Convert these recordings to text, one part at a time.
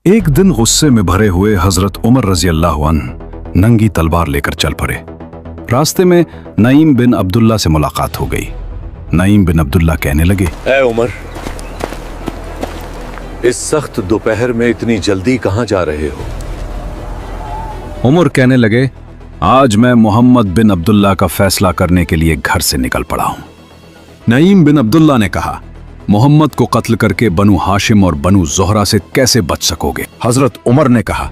एक दिन गुस्से में भरे हुए हजरत उमर रजी अल्लाह अन्हु नंगी तलवार लेकर चल पड़े। रास्ते में नईम बिन अब्दुल्ला से मुलाकात हो गई। नईम बिन अब्दुल्ला कहने लगे, ऐ उमर, इस सख्त दोपहर में इतनी जल्दी कहां जा रहे हो? उमर कहने लगे, आज मैं मोहम्मद बिन अब्दुल्ला का फैसला करने के लिए घर से निकल पड़ा हूं। नईम बिन अब्दुल्ला ने कहा, मोहम्मद को कत्ल करके बनु हाशिम और बनु जोहरा से कैसे बच सकोगे? हजरत उमर ने कहा,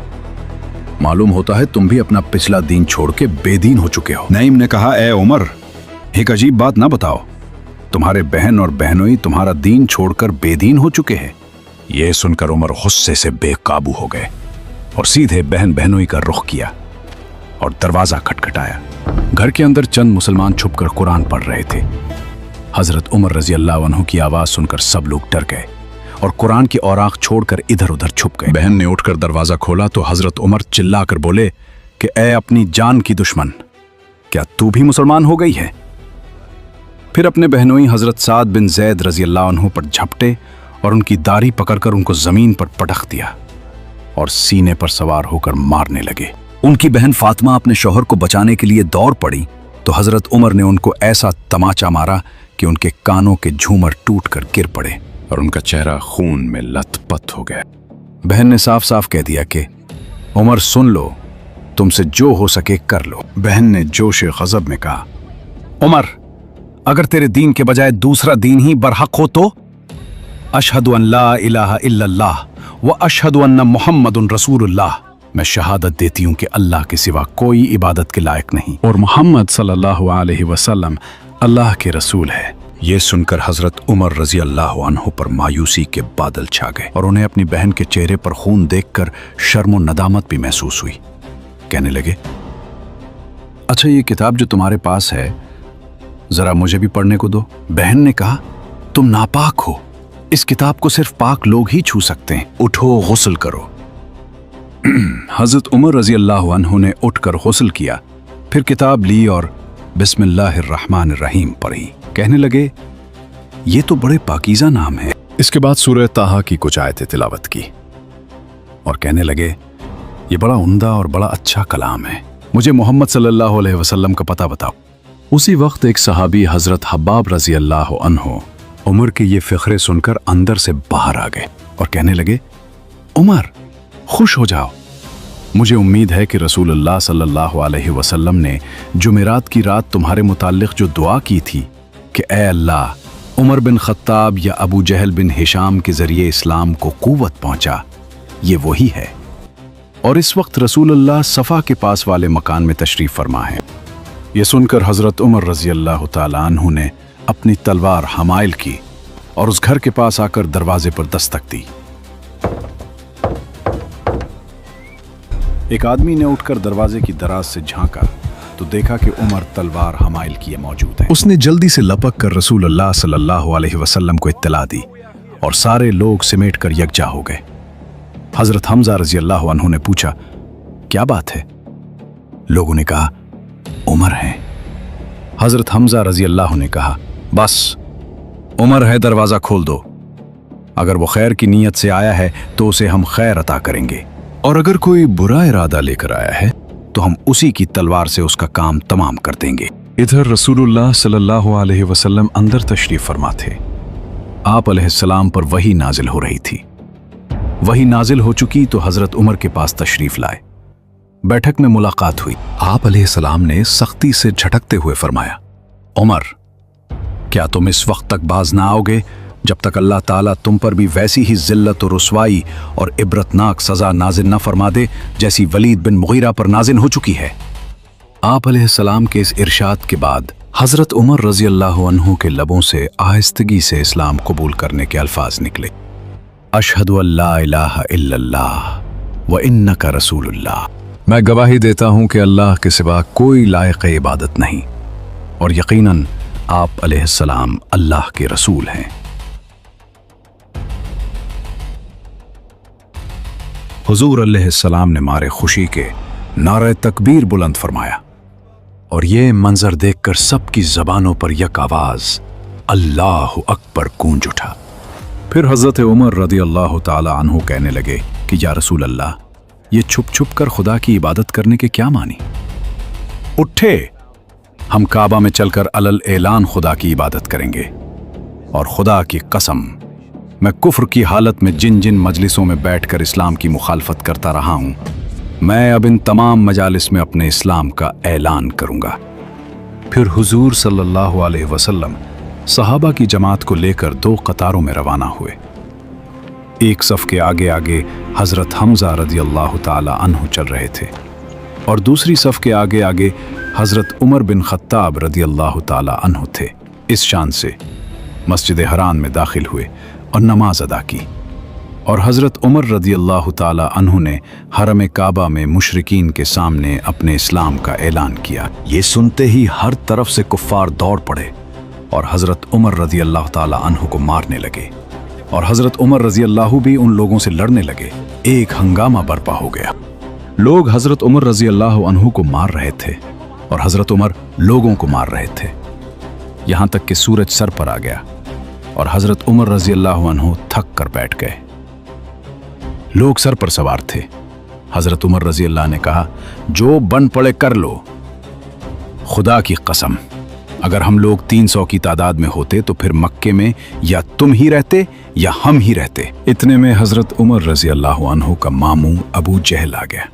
मालूम होता है तुम भी अपना पिछला दीन छोड़ के बेदीन हो चुके हो। नईम ने कहा, ए उमर, एक अजीब बात ना बताओ, तुम्हारे बहन और बहनोई तुम्हारा दीन छोड़कर बेदीन हो चुके हैं। यह सुनकर उमर गुस्से से बेकाबू हो गए और सीधे बहन बहनोई का रुख किया और दरवाजा खटखटाया। घर के अंदर चंद मुसलमान छुपकर कुरान पढ़ रहे थे। हजरत उमर रजी अल्लाह अन्हु की आवाज सुनकर सब लोग डर गए और कुरान की औराक छोड़कर इधर उधर छुप गए। बहन ने उठकर दरवाजा खोला तो हजरत उमर चिल्लाकर बोले कि ए अपनी जान की दुश्मन, क्या तू भी मुसलमान हो गई है? फिर अपने बहनोई हजरत साद बिन जैद रजी अल्लाह अन्हु पर झपटे और उनकी दाढ़ी पकड़कर उनको जमीन पर पटक दिया और सीने पर सवार होकर मारने लगे। उनकी बहन फातिमा अपने शौहर को बचाने के लिए दौड़ पड़ी तो हजरत उमर ने उनको ऐसा तमाचा मारा कि उनके कानों के झूमर टूटकर गिर पड़े और उनका चेहरा खून में लथपथ हो गया। बहन ने साफ साफ कह दिया कि उमर सुन लो, तुमसे जो हो सके कर लो। बहन ने जोश गजब में कहा, उमर, अगर तेरे दीन के बजाय दूसरा दीन ही बरहक हो तो अशहदु अन ला इलाहा इल्लल्लाह व अशहदु अन्ना मुहम्मदुन रसूलुल्लाह, मैं शहादत देती हूं कि अल्लाह के सिवा कोई इबादत के लायक नहीं और मोहम्मद सल्लल्लाहु अलैहि वसल्लम अल्लाह के रसूल है। यह सुनकर हजरत उमर रजी अल्लाह अन्हु पर मायूसी के बादल छा गए और उन्हें अपनी बहन के चेहरे पर खून देखकर शर्म और नदामत भी महसूस हुई। कहने लगे, अच्छा ये किताब जो तुम्हारे पास है जरा मुझे भी पढ़ने को दो। बहन ने कहा, तुम नापाक हो, इस किताब को सिर्फ पाक लोग ही छू सकते हैं, उठो गुस्ल करो। हजरत उमर रजी अल्लाह अन्हु ने उठकर गुस्ल किया, फिर किताब ली और बिस्मिल्लाहिर्रहमानिर्रहीम पढ़ी। कहने लगे, ये तो बड़े पाकीज़ा नाम है। इसके बाद सूरह ताहा की कुछ आयतें तिलावत की और कहने लगे, ये बड़ा उम्दा और बड़ा अच्छा कलाम है, मुझे मोहम्मद सल्लल्लाहु अलैहि वसल्लम का पता बताओ। उसी वक्त एक सहाबी हजरत हब्बाब रजी अल्लाह अन्हु उमर के ये फ़िक्रे सुनकर अंदर से बाहर आ गए और कहने लगे, उमर खुश हो जाओ, मुझे उम्मीद है कि रसूलुल्लाह सल्लल्लाहु अलैहि वसल्लम ने जुमेरात की रात तुम्हारे मुताल्लिक जो दुआ की थी कि ए अल्लाह, उमर बिन खत्ताब या अबू जहल बिन हिशाम के जरिए इस्लाम को कुव्वत पहुंचा, ये वही है। और इस वक्त रसूलुल्लाह सफ़ा के पास वाले मकान में तशरीफ़ फरमा है। ये सुनकर हज़रत उमर रज़ी अल्लाह तआला अन्हु ने अपनी तलवार हमाइल की और उस घर के पास आकर दरवाजे पर दस्तक दी। एक आदमी ने उठकर दरवाजे की दराज से झांका तो देखा कि उमर तलवार हमाइल किए मौजूद है। उसने जल्दी से लपक कर रसूलुल्लाह सल्लल्लाहु अलैहि वसल्लम को इत्तला दी और सारे लोग सिमेट कर यकजा हो गए। हजरत हमजा रजी अल्लाह अन्हु ने पूछा, क्या बात है? लोगों ने कहा, उमर है। हजरत हमजा रजी अल्लाह ने कहा, बस उमर है, दरवाजा खोल दो। अगर वो खैर की नीयत से आया है तो उसे हम खैर अता करेंगे, और अगर कोई बुरा इरादा लेकर आया है तो हम उसी की तलवार से उसका काम तमाम कर देंगे। इधर रसूलुल्लाह सल्लल्लाहु अलैहि वसल्लम अंदर तशरीफ फरमा थे। आप अलैहिस्सलाम पर वही नाजिल हो रही थी। वही नाजिल हो चुकी तो हजरत उमर के पास तशरीफ लाए। बैठक में मुलाकात हुई। आप अलैहिस्सलाम ने सख्ती से झटकते हुए फरमाया, उमर, क्या तुम इस वक्त तक बाज ना आओगे जब तक अल्लाह ताला तुम पर भी वैसी ही जिल्लत और रुसवाई और इबरतनाक सजा नाजिल न फरमा दे जैसी वलीद बिन मुगीरा पर नाजिल हो चुकी है। आप अलैहिस्सलाम के इस इरशाद के बाद हजरत उमर रजी अल्लाह अन्हु के लबों से आहिस्तगी से इस्लाम कबूल करने के अल्फाज निकले, अशहदु अल्ला इलाहा इल्लल्लाह व इन्नका रसूलुल्लाह, मैं गवाही देता हूं कि अल्लाह के सिवा कोई लायक इबादत नहीं और यकीनन आप अलैहिस्सलाम अल्लाह के रसूल हैं। हुजूर अलैहिस्सलाम ने मारे खुशी के नारे तकबीर बुलंद फरमाया और ये मंजर देखकर सबकी जबानों पर यक आवाज अल्लाहु अकबर गूंज उठा। फिर हजरत उमर रदी अल्लाह ताला अन्हु कहने लगे, کہ یا رسول اللہ یہ چھپ چھپ کر خدا کی عبادت کرنے کے کیا معنی؟ اٹھے، ہم کعبہ میں چل کر علل اعلان خدا کی عبادت کریں گے، اور خدا کی قسم میں کفر کی حالت میں جن جن مجلسوں میں بیٹھ کر اسلام کی مخالفت کرتا رہا ہوں، میں اب ان تمام مجالس میں اپنے اسلام کا اعلان کروں گا۔ پھر حضور صلی اللہ علیہ وسلم صحابہ کی جماعت کو لے کر 2 قطاروں میں روانہ ہوئے۔ ایک صف کے آگے آگے حضرت حمزہ رضی اللہ تعالی عنہ چل رہے تھے، اور دوسری صف کے آگے آگے حضرت عمر بن خطاب رضی اللہ تعالی عنہ تھے۔ اس شان سے مسجد حرام میں داخل ہوئے اور نماز ادا کی، اور حضرت عمر رضی اللہ تعالی عنہ نے حرم کعبہ میں مشرکین کے سامنے اپنے اسلام کا اعلان کیا۔ یہ سنتے ہی ہر طرف سے کفار دوڑ پڑے اور حضرت عمر رضی اللہ تعالی عنہ کو مارنے لگے، اور حضرت عمر رضی اللہ بھی ان لوگوں سے لڑنے لگے۔ ایک ہنگامہ برپا ہو گیا، لوگ حضرت عمر رضی اللہ عنہ کو مار رہے تھے اور حضرت عمر لوگوں کو مار رہے تھے، یہاں تک کہ سورج سر پر آ گیا اور حضرت عمر رضی اللہ عنہ تھک کر بیٹھ گئے۔ لوگ سر پر سوار تھے۔ حضرت عمر رضی اللہ نے کہا، جو بن پڑے کر لو، خدا کی قسم اگر ہم لوگ 300 کی تعداد میں ہوتے تو پھر مکے میں یا تم ہی رہتے یا ہم ہی رہتے۔ اتنے میں حضرت عمر رضی اللہ عنہ کا ماموں ابو جہل آ گیا۔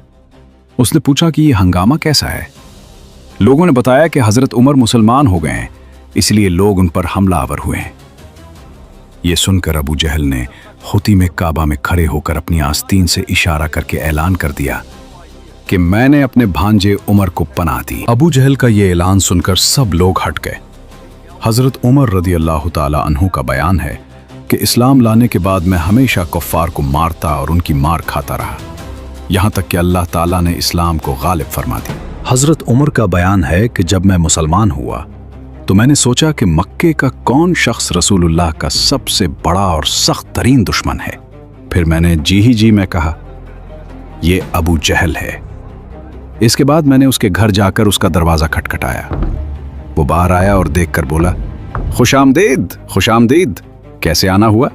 اس نے پوچھا کہ یہ ہنگامہ کیسا ہے؟ لوگوں نے بتایا کہ حضرت عمر مسلمان ہو گئے ہیں، اس لیے لوگ ان پر حملہ آور ہوئے ہیں۔ یہ سن کر ابو جہل نے خطیم کعبہ میں کھڑے ہو کر اپنی آستین سے اشارہ کر کے اعلان کر دیا کہ میں نے اپنے بھانجے عمر کو پناہ دی۔ ابو جہل کا یہ اعلان سن کر سب لوگ ہٹ گئے۔ حضرت عمر رضی اللہ تعالی عنہ کا بیان ہے کہ اسلام لانے کے بعد میں ہمیشہ کفار کو مارتا اور ان کی مار کھاتا رہا، یہاں تک کہ اللہ تعالیٰ نے اسلام کو غالب فرما دی۔ حضرت عمر کا بیان ہے کہ جب میں مسلمان ہوا تو میں نے سوچا کہ مکے کا کون شخص رسول اللہ کا سب سے بڑا اور سخت ترین دشمن ہے۔ پھر میں نے جی میں کہا، یہ ابو جہل ہے۔ اس کے بعد میں نے اس کے گھر جا کر اس کا دروازہ کھٹکھٹایا۔ وہ باہر آیا اور دیکھ کر بولا، خوش آمدید، خوش آمدید، کیسے آنا ہوا؟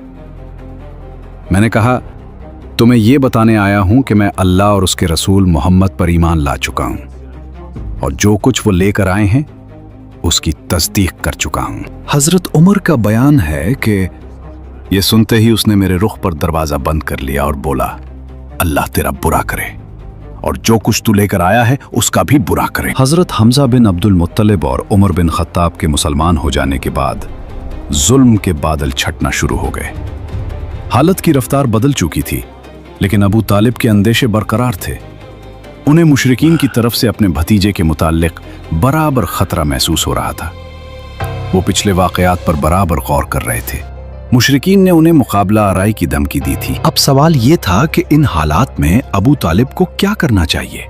میں نے کہا، تمہیں یہ بتانے آیا ہوں کہ میں اللہ اور اس کے رسول محمد پر ایمان لا چکا ہوں، اور جو کچھ وہ لے کر آئے ہیں اس کی تصدیق کر چکا ہوں۔ حضرت عمر کا بیان ہے کہ یہ سنتے ہی اس نے میرے رخ پر دروازہ بند کر لیا اور بولا، اللہ تیرا برا کرے، اور جو کچھ تو لے کر آیا ہے اس کا بھی برا کرے۔ حضرت حمزہ بن عبد المطلب اور عمر بن خطاب کے مسلمان ہو جانے کے بعد ظلم کے بادل چھٹنا شروع ہو گئے۔ حالت کی رفتار بدل چکی تھی، لیکن ابو طالب کے اندیشے برقرار تھے۔ انہیں مشرکین کی طرف سے اپنے بھتیجے کے متعلق برابر خطرہ محسوس ہو رہا تھا۔ وہ پچھلے واقعات پر برابر غور کر رہے تھے۔ مشرکین نے انہیں مقابلہ آرائی کی دھمکی دی تھی۔ اب سوال یہ تھا کہ ان حالات میں ابو طالب کو کیا کرنا چاہیے؟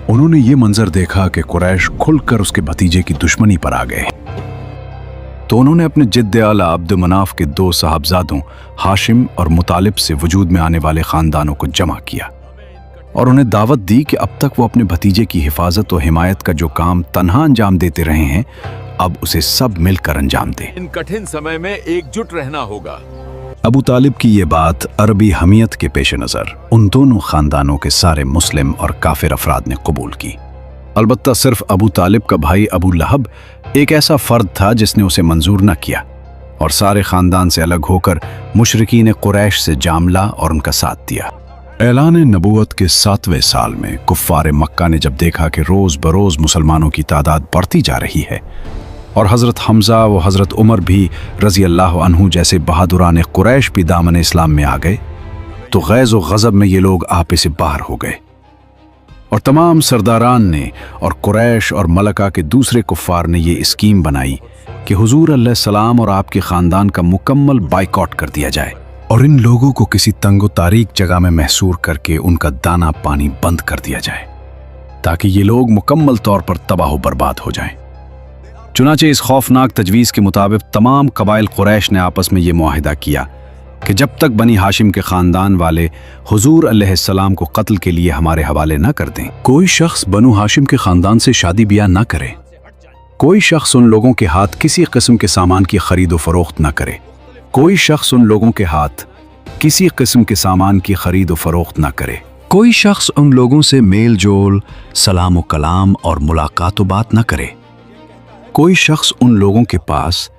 انہوں نے یہ منظر دیکھا کہ قریش کھل کر اس کے بھتیجے کی دشمنی پر آ گئے، تو انہوں نے اپنے جد اعلیٰ عبد مناف کے 2 صاحبزادوں ہاشم اور مطالب سے وجود میں آنے والے خاندانوں کو جمع کیا اور انہیں دعوت دی کہ اب تک وہ اپنے بھتیجے کی حفاظت و حمایت کا جو کام تنہا انجام دیتے رہے ہیں، اب اسے سب مل کر انجام دیں۔ ان کٹھن سمے میں ایک جٹ رہنا ہوگا۔ ابو طالب کی یہ بات عربی حمیت کے پیش نظر ان دونوں خاندانوں کے سارے مسلم اور کافر افراد نے قبول کی۔ البتہ صرف ابو طالب کا بھائی ابو لہب ایک ایسا فرد تھا جس نے اسے منظور نہ کیا اور سارے خاندان سے الگ ہو کر مشرکین قریش سے جاملہ اور ان کا ساتھ دیا۔ اعلان نبوت کے 7ویں سال میں کفار مکہ نے جب دیکھا کہ روز بروز مسلمانوں کی تعداد بڑھتی جا رہی ہے اور حضرت حمزہ و حضرت عمر بھی رضی اللہ عنہ جیسے بہادران قریش بھی دامن اسلام میں آ گئے، تو غیظ و غضب میں یہ لوگ آپے سے باہر ہو گئے، اور تمام سرداران نے اور قریش اور ملکہ کے دوسرے کفار نے یہ اسکیم بنائی کہ حضور علیہ السلام اور آپ کے خاندان کا مکمل بائیکاٹ کر دیا جائے اور ان لوگوں کو کسی تنگ و تاریک جگہ میں محصور کر کے ان کا دانا پانی بند کر دیا جائے تاکہ یہ لوگ مکمل طور پر تباہ و برباد ہو جائیں۔ چنانچہ اس خوفناک تجویز کے مطابق تمام قبائل قریش نے آپس میں یہ معاہدہ کیا کہ جب تک بنی ہاشم کے خاندان والے حضور علیہ السلام کو قتل کے لیے ہمارے حوالے نہ کر دیں، کوئی شخص بنو ہاشم کے خاندان سے شادی بیاہ نہ کرے، کوئی شخص ان لوگوں کے ہاتھ کسی قسم کے سامان کی خرید و فروخت نہ کرے، کوئی شخص ان لوگوں کے ہاتھ किसी किस्म के सामान की खरीद व फरोख्त ना करे। कोई शख्स उन लोगों से मेल जोल, सलाम व कलाम और मुलाकात व बात ना करे। कोई शख्स उन लोगों के पास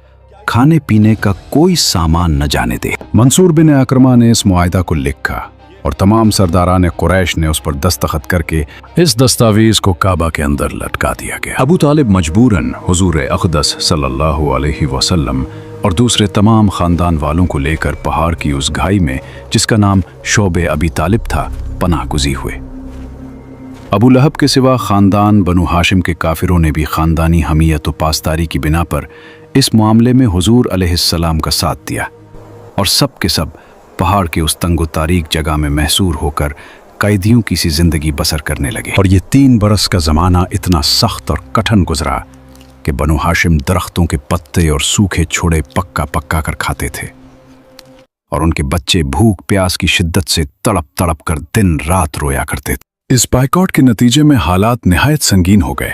खाने पीने का कोई सामान न जाने दे। मंसूर बिन अकरमा ने इस मुआहिदा को लिखा और तमाम सरदारान कुरैश ने उस पर दस्तखत करके इस दस्तावेज को काबा के अंदर लटका दिया गया। अबू तालिब मजबूरन हुजूर अक़दस सल्लल्लाहु अलैहि वसल्लम और दूसरे तमाम खानदान वालों को लेकर पहाड़ की उस घाई में, जिसका नाम शोबे अबी तालिब था, पनाह गुज़ी हुए। अबू लहब के सिवा खानदान बनु हाशिम के काफिरों ने भी खानदानी हमीयत व पासदारी की बिना पर इस मामले में हुजूर अलैहिस्सलाम का साथ दिया और सब के सब पहाड़ के उस तंगो तारीक जगह में महसूर होकर कैदियों की सी जिंदगी बसर करने लगे। और ये 3 बरस का ज़माना इतना सख्त और कठिन गुजरा कि बनु हाशिम दरख्तों के पत्ते और सूखे छोड़े पक्का पक्का कर खाते थे और उनके बच्चे भूख प्यास की शिद्दत से तड़प तड़प कर दिन रात रोया करते थे। इस बाइकॉट के नतीजे में हालात निहायत संगीन हो गए।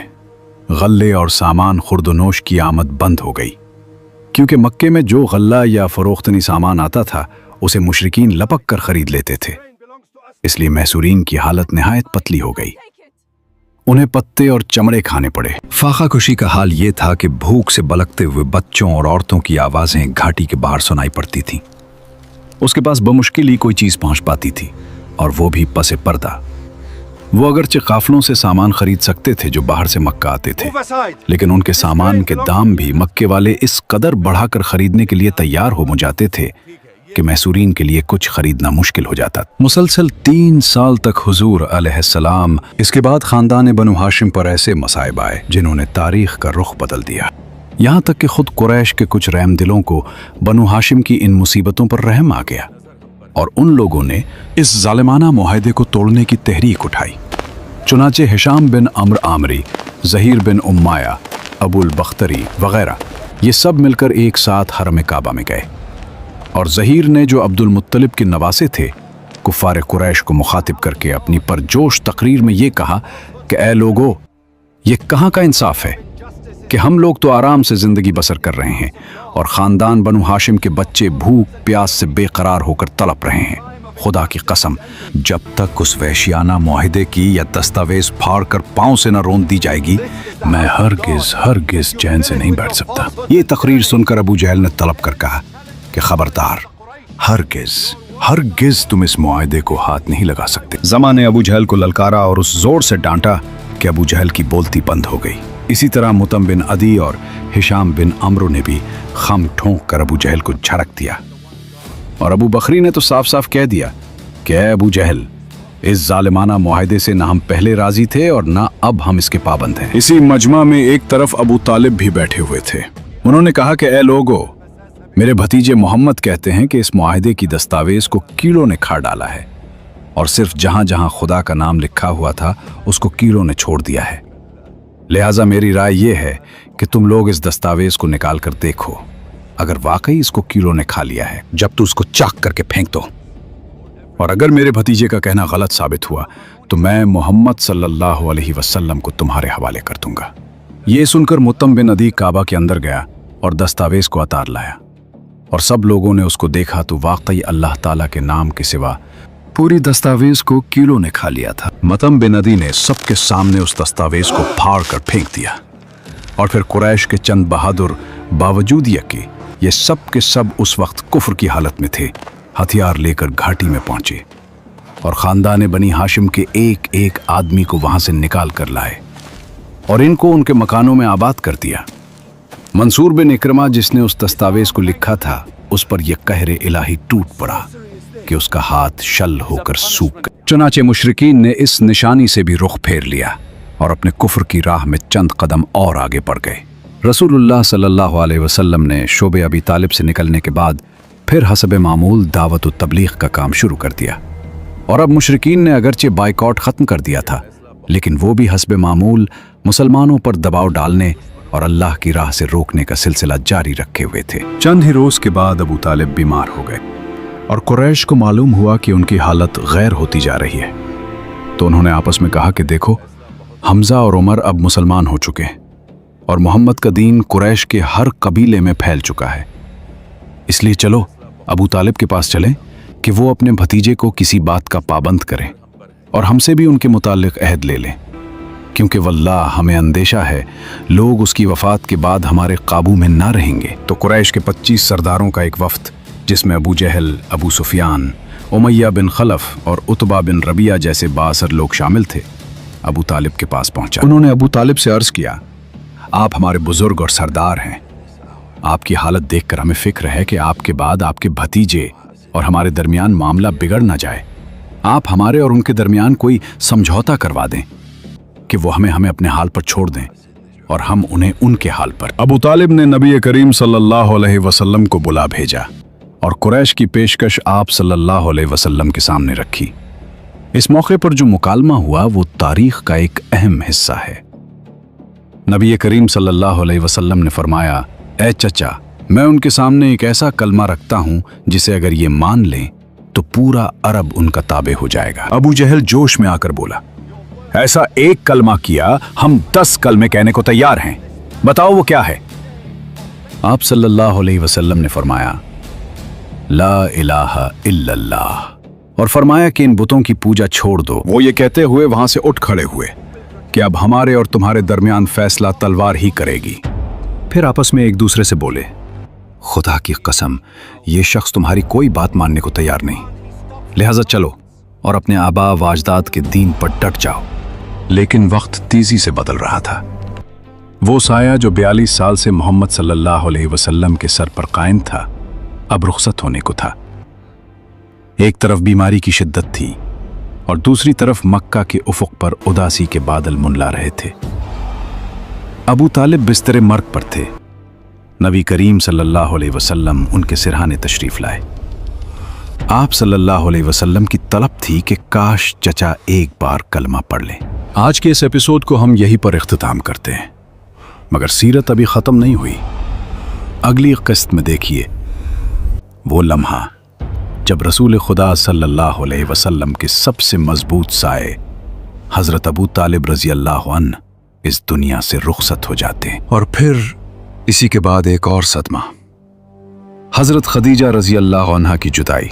गल्ले और सामान खुर्दनोश की आमद बंद हो गई, क्योंकि मक्के में जो गल्ला या फरोख्तनी सामान आता था उसे मुशरिकीन लपक कर खरीद लेते थे। इसलिए महसूरीन की हालत निहायत पतली हो गई। उन्हें पत्ते और चमड़े खाने पड़े। फाका खुशी का हाल ये था कि भूख से बलकते हुए बच्चों और औरतों की आवाजें घाटी के बाहर सुनाई पड़ती थीं। उसके पास बमुश्किल ही कोई चीज पहुंच पाती थी, और वो भी पसे पर्दा। वो अगरचे काफलों से सामान खरीद सकते थे जो बाहर से मक्का आते थे, लेकिन उनके सामान के दाम भी मक्के वाले इस कदर बढ़ाकर खरीदने के लिए तैयार हो जाते थे कि महसूरीन के लिए कुछ खरीदना मुश्किल हो जाता। मुसलसल 3 साल तक हुजूर अलैहिस्सलाम, इसके बाद खानदान बनु हाशिम पर ऐसे मसाइब आए जिन्होंने तारीख का रुख बदल दिया। यहाँ तक कि खुद कुरैश के कुछ रहम दिलों को बनु हाशिम की इन मुसीबतों पर रहम आ गया और उन लोगों ने इस जालिमाना मुआहिदे को तोड़ने की तहरीक उठाई। चुनाचे हिशाम बिन अम्र आमरी, ज़हीर बिन उम्माया, अबुल बख्तरी वगैरह ये सब मिलकर एक साथ हरम काबा में गए और ज़हीर ने, जो अब्दुल मुत्तलिब के नवासे थे, कुफ़ार कुरैश को मुखातिब करके अपनी परजोश तकरीर में ये कहा कि ऐ लोगो, ये कहाँ का इंसाफ है कि हम लोग तो आराम से ज़िंदगी बसर कर रहे हैं और ख़ानदान बनु हाशिम के बच्चे भूख प्यास से बेकरार होकर तड़प रहे हैं। खुदा की कसम, जब तक उस वहशियाना मुआहिदे की या दस्तावेज फाड़ कर पाँव से न रोंद दी जाएगी, मैं हरगिज़ चैन से नहीं बैठ सकता। ये तकरीर सुनकर अबू जहल ने तलब कर कहा कि खबरदार, हरगिज़ तुम इस मुआहिदे को हाथ नहीं लगा सकते। ज़मा ने अबू जहल को ललकारा और उस जोर से डांटा कि अबू जहल की बोलती बंद हो गई। इसी तरह मुतम बिन अदी और हिशाम बिन अमरो ने भी खम ठोंक कर अबू जहल को झड़क दिया और अबू बकरी ने तो साफ साफ कह दिया कि ऐ अबू जहल, इस जालिमाना मुआहिदे से ना हम पहले राजी थे और ना अब हम इसके पाबंद हैं। इसी मजमा में एक तरफ अबू तालिब भी बैठे हुए थे। उन्होंने कहा कि ऐ लोगो, मेरे भतीजे मोहम्मद कहते हैं कि इस मुआहिदे की दस्तावेज को कीड़ों ने खा डाला है और सिर्फ जहां जहां खुदा का नाम लिखा हुआ था उसको कीड़ों ने छोड़ दिया है। लिहाजा मेरी राय यह है कि तुम लोग इस दस्तावेज को निकाल कर देखो। अगर वाकई इसको कीड़ों ने खा लिया है, जब तो उसको चाक करके फेंक दो, और अगर मेरे भतीजे का कहना गलत साबित हुआ तो मैं मोहम्मद सल्लल्लाहु अलैहि वसल्लम को तुम्हारे हवाले कर दूंगा। ये सुनकर मुतम बिन अदी काबा के अंदर गया और दस्तावेज को उतार लाया और सब लोगों ने उसको देखा तो वाकई अल्लाह ताला के नाम के सिवा पूरी दस्तावेज को कीड़ों ने खा लिया था। मुतम बिन अदी ने सबके सामने उस दस्तावेज को फाड़ कर फेंक दिया और फिर कुरैश के चंद बहादुर, बावजूद ये कि ये सब के सब उस वक्त कुफ्र की हालत में थे, हथियार लेकर घाटी में पहुंचे और खानदान बनी हाशिम के एक एक आदमी को वहां से निकाल कर लाए और इनको उनके मकानों में आबाद कर दिया। मंसूर बिन इकरमा, जिसने उस दस्तावेज को लिखा था, उस पर यह कहरे इलाही टूट पड़ा कि उसका हाथ शल होकर सूख गया। चुनाचे मुशरिकीन ने इस निशानी से भी रुख फेर लिया और अपने कुफ्र की राह में चंद कदम और आगे बढ़ गए। रसूलुल्लाह सल्लल्लाहु अलैहि वसल्लम ने शोबे अबी तालिब से निकलने के बाद फिर हसब मामूल दावत व तबलीग का काम शुरू कर दिया और अब मुशरिकीन ने अगरचे बाइकॉट ख़त्म कर दिया था, लेकिन वो भी हसब मामूल मुसलमानों पर दबाव डालने और अल्लाह की राह से रोकने का सिलसिला जारी रखे हुए थे। चंद ही रोज के बाद अबू तालिब बीमार हो गए और कुरैश को मालूम हुआ कि उनकी हालत गैर होती जा रही है, तो उन्होंने आपस में कहा कि देखो, हमजा और उमर अब मुसलमान हो चुके हैं और मोहम्मद का दीन कुरैश के हर कबीले में फैल चुका है, इसलिए चलो अबू तालिब के पास चलें कि वो अपने भतीजे को किसी बात का पाबंद करें और हमसे भी उनके मुतालिक अहद ले लें, क्योंकि वल्लाह हमें अंदेशा है लोग उसकी वफात के बाद हमारे काबू में ना रहेंगे। तो कुरैश के 25 सरदारों का एक वफ्द, जिसमें अबू जहल, अबू सुफियान, उमैया बिन खलफ और उतबा बिन रबिया जैसे बाअसर लोग शामिल थे, अबू तालिब के पास पहुंचा। उन्होंने अबू तालिब से अर्ज किया, आप हमारे बुजुर्ग और सरदार हैं, आपकी हालत देखकर हमें फिक्र है कि आपके बाद आपके भतीजे और हमारे दरमियान मामला बिगड़ ना जाए। आप हमारे और उनके दरमियान कोई समझौता करवा दें कि वो हमें अपने हाल पर छोड़ दें और हम उन्हें उनके हाल पर। अबू तालिब ने नबी करीम सल्लल्लाहु अलैहि वसल्लम को बुला भेजा और कुरैश की पेशकश आप सल्लल्लाहु अलैहि वसल्लम के सामने रखी। इस मौके पर जो मुकालमा हुआ वो तारीख का एक अहम हिस्सा है। नबी करीम सल्लल्लाहु अलैहि वसल्लम ने फरमाया, ऐ चचा, मैं उनके सामने एक ऐसा कलमा रखता हूं जिसे अगर ये मान लें तो पूरा अरब उनका ताबे हो जाएगा। अबू जहल जोश में आकर बोला, ऐसा एक कलमा किया, हम 10 कलमे कहने को तैयार हैं, बताओ वो क्या है। आप सल्लल्लाहु अलैहि वसल्लम ने फरमाया, ला इलाहा इल्लल्लाह, और फरमाया कि इन बुतों की पूजा छोड़ दो। वो ये कहते हुए वहां से उठ खड़े हुए कि अब हमारे और तुम्हारे दरमियान फैसला तलवार ही करेगी। फिर आपस में एक दूसरे से बोले, खुदा की कसम, ये शख्स तुम्हारी कोई बात मानने को तैयार नहीं, लिहाजा चलो और अपने आबा व अजदाद के दीन पर डट जाओ। लेकिन वक्त तेजी से बदल रहा था। वो साया जो 42 साल से मोहम्मद सल्लल्लाहु अलैहि वसल्लम के सर पर कायम था, अब रुखसत होने को था। एक तरफ बीमारी की शिद्दत थी और दूसरी तरफ मक्का के उफुक पर उदासी के बादल मुंडला रहे थे। अबू तालिब बिस्तरे मर्ग पर थे। नबी करीम सल्लल्लाहु अलैहि वसल्लम उनके सिरहाने तशरीफ लाए। आप सल्लल्लाहु अलैहि वसल्लम की तलब थी कि काश चचा एक बार कलमा पढ़ लें। आज के इस एपिसोड को हम यहीं पर इख्तिताम करते हैं, मगर सीरत अभी खत्म नहीं हुई। अगली किस्त में देखिए वो लम्हा जब रसूल खुदा सल्लल्लाहु अलैहि वसल्लम के सबसे मजबूत साए हजरत अबू तालिब रजी अल्लाह अन्हु इस दुनिया से रुखसत हो जाते। और फिर इसी के बाद एक और सदमा, हजरत खदीजा रजी अल्लाह अन्हा की जुदाई।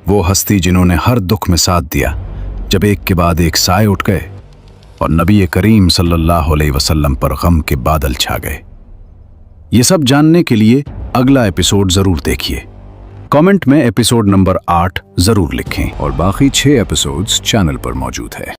वो हस्ती जिन्होंने हर दुख में साथ दिया, जब एक के बाद एक साए उठ गए और नबी करीम सल्लल्लाहु अलैहि वसल्लम पर गम के बादल छा गए। ये सब जानने के लिए अगला एपिसोड जरूर देखिए। कमेंट में एपिसोड नंबर 8 जरूर लिखें और बाकी 6 एपिसोड्स चैनल पर मौजूद है।